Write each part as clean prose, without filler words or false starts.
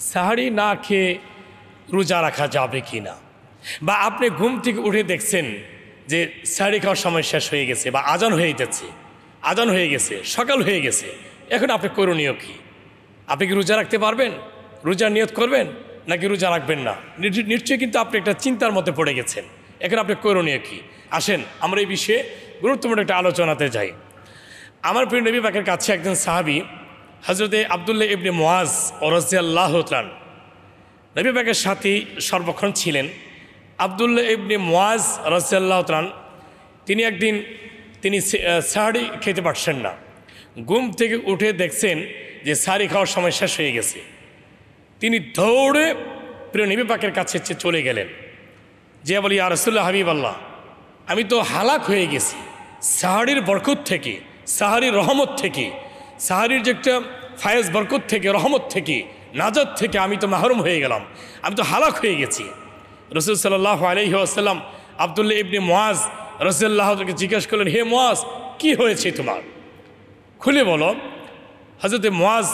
সাহারি না খেয়ে রোজা রাখা যাবে কি না, বা আপনি ঘুম থেকে উঠে দেখছেন যে সাহারি খাওয়ার সময় শেষ হয়ে গেছে বা আজান হয়ে যাচ্ছে, আজান হয়ে গেছে, সকাল হয়ে গেছে, এখন আপনি করণীয় কি? আপনি কি রোজা রাখতে পারবেন? রোজা নিয়ত করবেন নাকি রোজা রাখবেন না? নিশ্চয়ই কিন্তু আপনি একটা চিন্তার মধ্যে পড়ে গেছেন। এখন আপনি করণীয় কি? আসেন আমরা এই বিষয়ে গুরুত্বপূর্ণ একটা আলোচনাতে যাই। আমার প্রিয় নবী পাকের কাছে একজন সাহাবী হযরতে আব্দুল্লাহ ইবনে মুআজ রাদিয়াল্লাহু তাআলা নবী পাকের সাথে সর্বক্ষণ ছিলেন। আব্দুল্লাহ ইবনে মুআজ রাদিয়াল্লাহু তাআলা তিনি একদিন সাহারি খেতে পারছেন না। ঘুম থেকে উঠে দেখছেন যে সাহারি খাওয়ার সময় শেষ হয়ে গেছে। তিনি দৌড়ে প্রিয় নবী পাকের কাছে চলে গেলেন, যে বলি ইয়া রাসূলুল্লাহ হাবিবাল্লাহ, আমি তো হালাক হয়ে গেছি সাহারির বরকত থেকে, সাহারির রহমত থেকে, সাহারির যে একটা ফায়েজ বরকত থেকে, রহমত থেকে, নাজাত থেকে আমি তো মাহরুম হয়ে গেলাম, আমি তো হালাক হয়ে গেছি। রাসূল সাল্লাল্লাহু আলাইহি ওয়াসাল্লাম আব্দুল্লাহ ইবনে মুআজ রাদিয়াল্লাহু তাআলাকে জিজ্ঞেস করলেন, হে মুআজ, কি হয়েছে তোমার, খুলে বলো। হযরতে মুআজ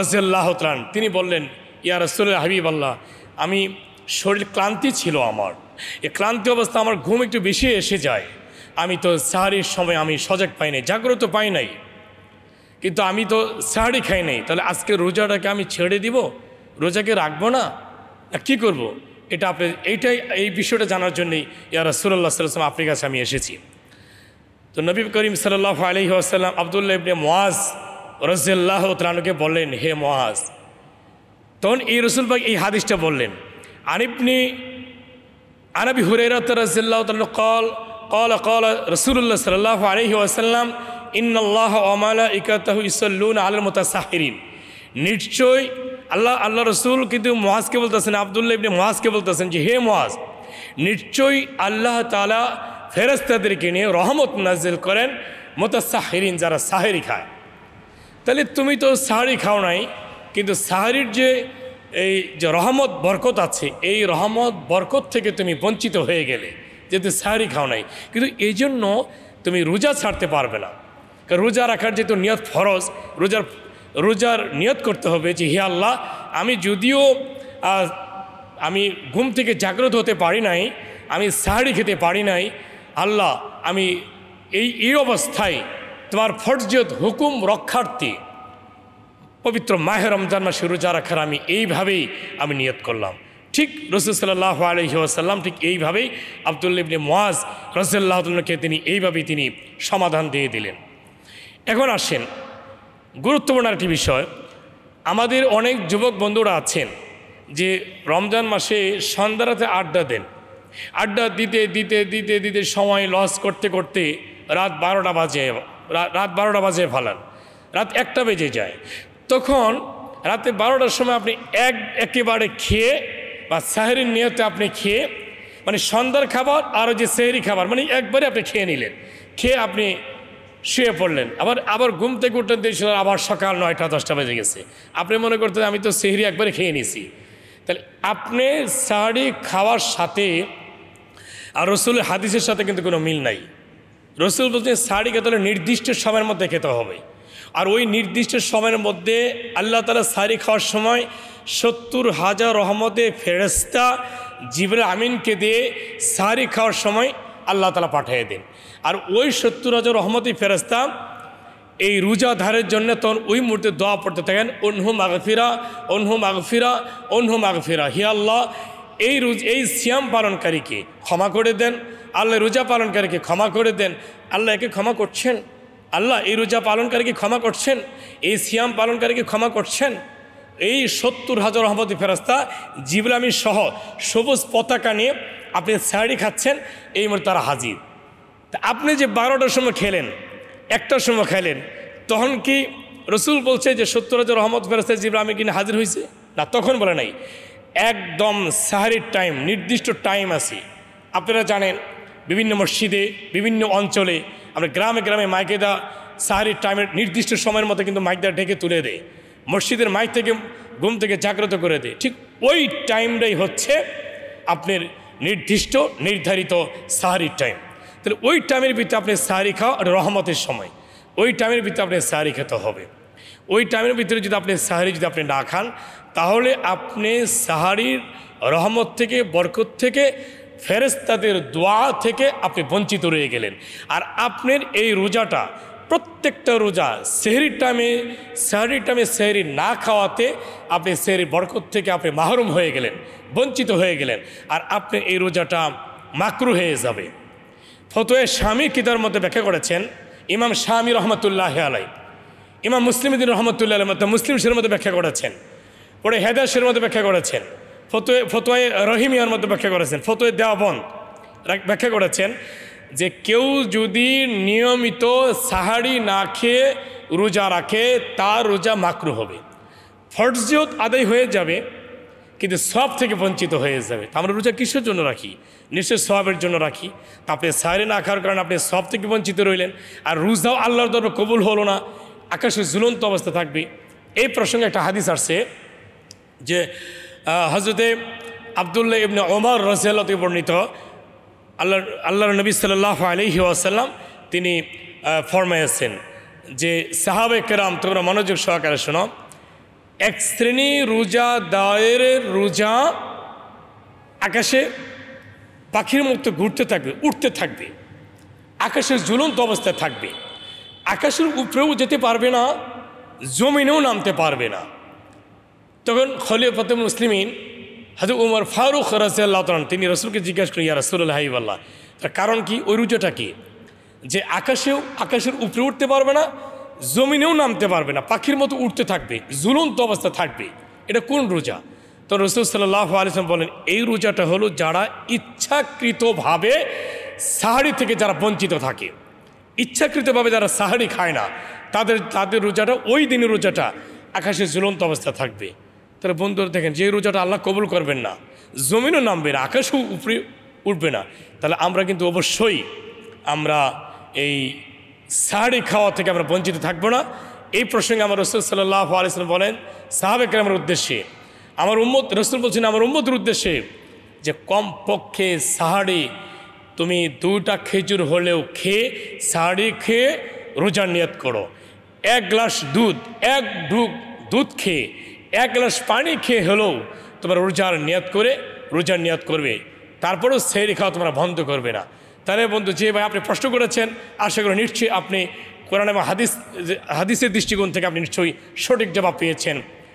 রাদিয়াল্লাহু তাআলা তিনি বললেন, ইয়া রাসূলুল্লাহ হাবিবাল্লাহ, আমি শরীর ক্লান্তি ছিল, আমার এই ক্লান্তি অবস্থা, আমার ঘুম একটু বেশি এসে যায়, আমি তো সাহারির সময় আমি সজাগ পাই নাই, জাগ্রত পাই নাই, কিন্তু আমি তো সাহারি খাই নাই, তাহলে আজকে রোজাটাকে আমি ছেড়ে দিব, রোজাকে রাখবো না, কি করব? এটা আপনি এই বিষয়টা জানার জন্যই ইয়া রাসূলুল্লাহ সাল্লাল্লাহু আলাইহি ওয়াসাল্লাম আপনার কাছে আমি এসেছি। তো নবী করিম সাল্লাল্লাহু আলাইহি ওয়াসাল্লাম আব্দুল্লাহ ইবনে মুআজ রাদিয়াল্লাহু তাআলাকে বললেন, হে মুআজ, তখন এই রাসূল পাক এই হাদিসটা বললেন, আন আবি হুরায়রা রাদিয়াল্লাহু তাআলা قال رسول الله صلى الله عليه وسلم إن الله وملائكته يصلون على المتسحرين। নিশ্চয় আল্লাহ রসুল কিন্তু মুআজকে বলতেছেন, আব্দুল্লাহ ইবনে মুআজকে বলতেছেন যে হে মুআজ, নিশ্চয়ই আল্লাহ তাআলা ফেরেশতাদেরকে নিয়ে রহমত নাজিল করেন মুতাসাহিরিন, যারা সাহারি খায়। তাহলে তুমি তো সাহারি খাও নাই, কিন্তু সাহারির যে এই যে রহমত বরকত আছে, এই রহমত বরকত থেকে তুমি বঞ্চিত হয়ে গেলে, যেহেতু সাহারি খাও নাই, কিন্তু এই জন্য তুমি রোজা ছাড়তে পারবে না। কারণ রোজা রাখার যেহেতু নিয়ত ফরজ, রোজার নিয়ত করতে হবে যে হে আল্লাহ, আমি যদিও আমি ঘুম থেকে জাগ্রত হতে পারি নাই, আমি সাহারি খেতে পারি নাই, আল্লাহ আমি এই অবস্থায় তোমার ফরজিয়ত হুকুম রক্ষার্থে পবিত্র মাহে রমজান মাসে রোজা রাখার আমি এইভাবেই আমি নিয়ত করলাম। ঠিক রাসূল সাল্লাল্লাহু আলাইহি ওয়াসাল্লাম ঠিক এইভাবেই আব্দুল্লাহ ইবনে মুআজ রাদিয়াল্লাহু তাআলাকে তিনি এইভাবেই তিনি সমাধান দিয়ে দিলেন। এখন আসেন গুরুত্বপূর্ণ একটি বিষয়, আমাদের অনেক যুবক বন্ধুরা আছেন যে রমজান মাসে সন্ধ্যা রাতে আড্ডা দেন, আড্ডা দিতে দিতে দিতে দিতে সময় লস করতে করতে রাত 12টা বাজে ফেলান, রাত 1টা বেজে যায়। তখন রাতে 12টার সময় আপনি একেবারে খেয়ে বা সাহরির নিয়তে আপনি খেয়ে, মানে সন্ধ্যার খাবার আর যে সেহরি খাবার মানে একবারে আপনি খেয়ে নিলেন, খেয়ে আপনি শুয়ে পড়লেন, আবার ঘুম থেকে উঠতে দিয়েছিল, আবার সকাল 9টা 10টা বেজে গেছে, আপনি মনে করতেন আমি তো সেহরি একবারে খেয়ে নিছি। তাহলে আপনি সাহরি খাওয়ার সাথে আর রসুলের হাদিসের সাথে কিন্তু কোনো মিল নাই। রসুল বলছেন সাহরি খেতে হলে নির্দিষ্ট সময়ের মধ্যে খেতে হবে, আর ওই নির্দিষ্ট সময়ের মধ্যে আল্লাহ তাআলা সাহরি খাওয়ার সময় 70,000 রহমতে ফেরেশতা জিবরাইল আমিনকে দিয়ে সাহরি খাওয়ার সময় আল্লাহ তাআলা পাঠিয়ে দেন। আর ওই 70,000 রহমতি ফেরেশতা এই রোজাধারের জন্য তখন ওই মুহূর্তে দোয়া পড়তে থাকেন, উনহু মাগফিরা উনহু মাগফিরা উনহু মাগফিরা, হে আল্লাহ এই সিয়াম পালনকারীকে ক্ষমা করে দেন, আল্লাহ রোজা পালনকারীকে ক্ষমা করে দেন, আল্লাহ একে ক্ষমা করছেন, আল্লাহ এই রোজা পালনকারীকে ক্ষমা করছেন, এই সিয়াম পালনকারীকে ক্ষমা করছেন। এই 70,000 রহমতি ফেরেশতা জিবরাইল আমিন সহ সবুজ পতাকা নিয়ে আপনি সাহরি খাচ্ছেন, এই মুহূর্তে তারা হাজির। তা আপনি যে 12টার সময় খেলেন, 1টার সময় খেলেন, তখন কি রসুল বলছে যে 70,000 রহমত ফেরেশতা জিবরাইল আমিন কিনা হাজির হয়েছে? না, তখন বলে নাই। একদম সাহরির টাইম, নির্দিষ্ট টাইম আছে। আপনারা জানেন বিভিন্ন মসজিদে বিভিন্ন অঞ্চলে আমরা গ্রামে গ্রামে মাইকে দেওয়া সাহরির টাইমের নির্দিষ্ট সময়ের মধ্যে কিন্তু মাইক দেওয়া ঢেকে তুলে দেয়, মসজিদের মাইক থেকে ঘুম থেকে জাগ্রত করে দেয়। ঠিক ওই টাইমটাই হচ্ছে আপনার নির্দিষ্ট নির্ধারিত সাহরির টাইম। তাহলে ওই টাইমের ভিতরে আপনি সাহরি খাওয়া রহমতের সময়, ওই টাইমের ভিতরে আপনি সাহরি খেতে হবে। ওই টাইমের ভিতরে যদি আপনি সাহরি যদি আপনি না খান, তাহলে আপনি সাহারির রহমত থেকে, বরকত থেকে, ফেরেশতাদের দোয়া থেকে আপনি বঞ্চিত রয়ে গেলেন। আর আপনার এই রোজাটা, প্রত্যেকটা রোজা সেহরির টাইমে সেহরি না খাওয়াতে আপনি সেহরির বরকত থেকে আপনি মাহরুম হয়ে গেলেন, বঞ্চিত হয়ে গেলেন, আর আপনার এই রোজাটা মাকরু হয়ে যাবে। ফতোয়া শামী কিতাবের মধ্যে ব্যাখ্যা করেছেন ইমাম শামী রহমতুল্লাহ আলাই, ইমাম মুসলিমউদ্দিন রহমতুল্লাহ আলাই মধ্যে মুসলিম শরীফের মধ্যে ব্যাখ্যা করেছেন, পরে হেদায়েত শরীফের মধ্যে ব্যাখ্যা করেছেন, ফতোয়ায়ে রহিমিয়ার মধ্যে ব্যাখ্যা করেছেন, ফতোয়ায়ে দেওবন্দ ব্যাখ্যা করেছেন যে কেউ যদি নিয়মিত সাহারি না খেয়ে রোজা রাখে তার রোজা মাকরু হবে, ফরজিয়ত আদায় হয়ে যাবে কিন্তু সব থেকে বঞ্চিত হয়ে যাবে। তা আমরা রোজা কিসের জন্য রাখি? নিশ্চয় সওয়াবের জন্য রাখি। তা আপনি সাহারি না খাওয়ার কারণে আপনি সব থেকে বঞ্চিত রইলেন, আর রোজাও আল্লাহর দরবারে কবুল হলো না, আকাশে ঝুলন্ত অবস্থা থাকবে। এই প্রসঙ্গে একটা হাদিস আসছে যে হযরতে আব্দুল্লাহ ইবনে ওমর রাদিয়াল্লাহু থেকে বর্ণিত, আল্লাহর নবী সাল্লাল্লাহু আলাইহি ওয়াসাল্লাম তিনি ফরমায়েছেন যে সাহাবায়ে কেরাম, তোমরা মনোযোগ সহকারে শোনো, এক শ্রেণী রোজাদারের রোজা আকাশে পাখির মতো ঘুরতে থাকবে, উঠতে থাকবে, আকাশের ঝুলন্ত অবস্থায় থাকবে, আকাশের উপরেও যেতে পারবে না, জমিনেও নামতে পারবে না। তখন খলিফাতুল মুসলিমিন হযরত উমর ফারুক রাদিয়াল্লাহু তাআলা তিনি রাসূলকে জিজ্ঞাসা করেন, ইয়া রাসূলুল্লাহ হাবিবাল্লাহ, তার কারণ কি? ওই রোজাটা কি যে আকাশের উপরে উঠতে পারবে না, জমিনেও নামতে পারবে না, পাখির মতো উঠতে থাকবে, ঝুলন্ত অবস্থা থাকবে, এটা কোন রোজা? তো রাসূল সাল্লাল্লাহু আলাইহি ওয়াসাল্লাম বলেন, এই রোজাটা হলো যারা ইচ্ছাকৃতভাবে সাহারি থেকে যারা বঞ্চিত থাকে, ইচ্ছাকৃতভাবে যারা সাহারি খায় না, তাদের রোজাটা, ওই দিনের রোজাটা আকাশে ঝুলন্ত অবস্থা থাকবে। তাহলে বন্ধুরা দেখেন, যে রোজাটা আল্লাহ কবুল করবেন না, জমিনও নামবে না, আকাশও উপরে উঠবে না, তাহলে আমরা কিন্তু অবশ্যই আমরা এই সাহারি খাওয়া থেকে আমরা বঞ্চিত থাকবো না। এই প্রসঙ্গে আমার রাসূল সাল্লাল্লাহু আলাইহি ওয়াসাল্লাম বলেন সাহাবায়ে কেরামের উদ্দেশ্যে, আমার উম্মত, রাসূল বলছেন আমার উম্মতের উদ্দেশ্যে যে কমপক্ষে সাহারি তুমি 2টা খেজুর হলেও খেয়ে, সাহারি খেয়ে রোজার নিয়ত করো। 1 গ্লাস দুধ, 1 ঢুক দুধ খেয়ে, 1 গ্লাস পানি খেয়ে হলেও তোমরা রোজার নিয়ত করবে, তারপরেও সেহরি খাওয়া তোমরা বন্ধ করবে না। তাহলে বন্ধু, যে ভাই আপনি প্রশ্ন করেছেন, আশা করি নিশ্চয়ই আপনি কোরআন এবং হাদিসের দৃষ্টিকোণ থেকে আপনি নিশ্চয়ই সঠিক জবাব পেয়েছেন।